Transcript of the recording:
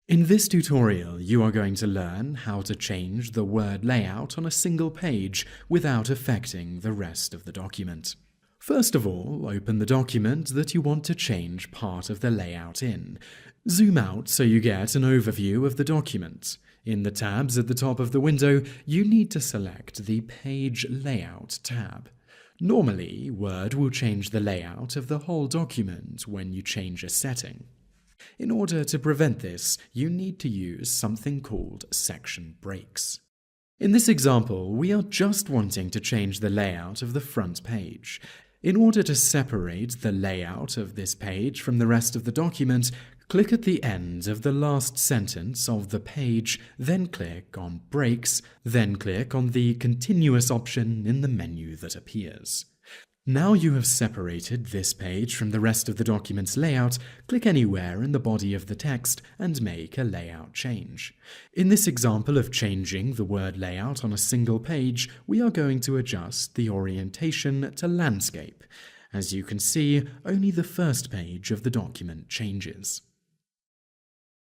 In this tutorial, you are going to learn how to change the word layout on a single page without affecting the rest of the document. First of all, open the document that you want to change part of the layout in. Zoom out so you get an overview of the document. In the tabs at the top of the window, you need to select the Page Layout tab. Normally, Word will change the layout of the whole document when you change a setting. In order to prevent this, you need to use something called section breaks. In this example, we are just wanting to change the layout of the front page. In order to separate the layout of this page from the rest of the document, click at the end of the last sentence of the page, then click on Breaks, then click on the Continuous option in the menu that appears. Now you have separated this page from the rest of the document's layout, click anywhere in the body of the text and make a layout change. In this example of changing the word layout on a single page, we are going to adjust the orientation to landscape. As you can see, only the first page of the document changes.